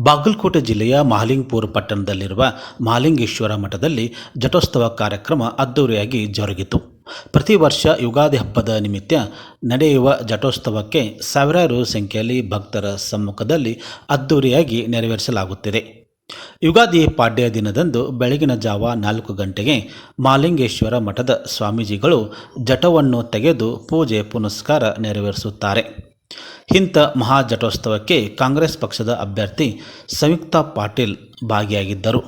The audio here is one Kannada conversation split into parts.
ಬಾಗಲಕೋಟೆ ಜಿಲ್ಲೆಯ ಮಹಾಲಿಂಗಪುರ ಪಟ್ಟಣದಲ್ಲಿರುವ ಮಹಾಲಿಂಗೇಶ್ವರ ಮಠದಲ್ಲಿ ಜಟೋತ್ಸವ ಕಾರ್ಯಕ್ರಮ ಅದ್ದೂರಿಯಾಗಿ ಜರುಗಿತು. ಪ್ರತಿ ವರ್ಷ ಯುಗಾದಿ ಹಬ್ಬದ ನಿಮಿತ್ತ ನಡೆಯುವ ಜಟೋತ್ಸವಕ್ಕೆ ಸಾವಿರಾರು ಸಂಖ್ಯೆಯಲ್ಲಿ ಭಕ್ತರ ಸಮ್ಮುಖದಲ್ಲಿ ಅದ್ದೂರಿಯಾಗಿ ನೆರವೇರಿಸಲಾಗುತ್ತಿದೆ. ಯುಗಾದಿ ಪಾಡ್ಯ ದಿನದಂದು ಬೆಳಗಿನ ಜಾವ 4 ಗಂಟೆಗೆ ಮಹಾಲಿಂಗೇಶ್ವರ ಮಠದ ಸ್ವಾಮೀಜಿಗಳು ಜಟವನ್ನು ತೆಗೆದು ಪೂಜೆ ಪುನಸ್ಕಾರ ನೆರವೇರಿಸುತ್ತಾರೆ. ಇಂಥ ಮಹಾಜಟೋತ್ಸವಕ್ಕೆ ಕಾಂಗ್ರೆಸ್ ಪಕ್ಷದ ಅಭ್ಯರ್ಥಿ ಸಂಯುಕ್ತಾ ಪಾಟೀಲ್ ಭಾಗಿಯಾಗಿದ್ದರು.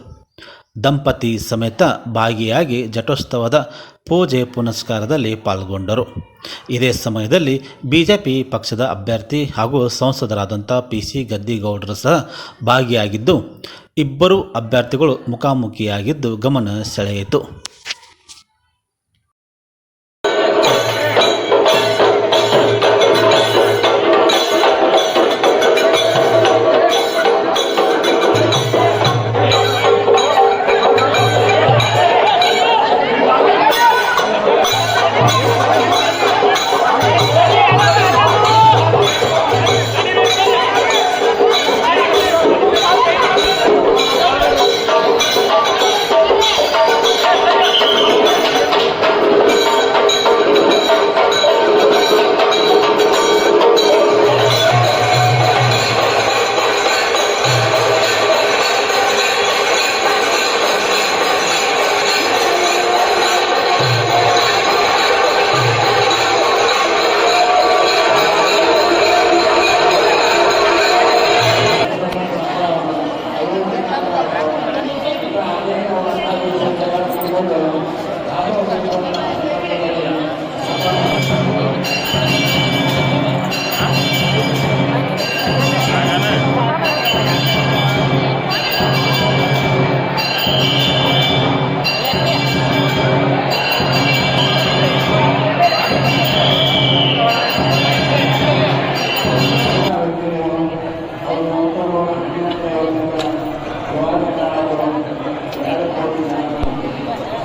ದಂಪತಿ ಸಮೇತ ಭಾಗಿಯಾಗಿ ಜಟೋತ್ಸವದ ಪೂಜೆ ಪುನಸ್ಕಾರದಲ್ಲಿ ಪಾಲ್ಗೊಂಡರು. ಇದೇ ಸಮಯದಲ್ಲಿ ಬಿಜೆಪಿ ಪಕ್ಷದ ಅಭ್ಯರ್ಥಿ ಹಾಗೂ ಸಂಸದರಾದಂಥ PC ಗದ್ದಿಗೌಡರು ಸಹ ಭಾಗಿಯಾಗಿದ್ದು, ಇಬ್ಬರು ಅಭ್ಯರ್ಥಿಗಳು ಮುಖಾಮುಖಿಯಾಗಿದ್ದು ಗಮನ ಸೆಳೆಯಿತು.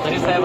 सही साहब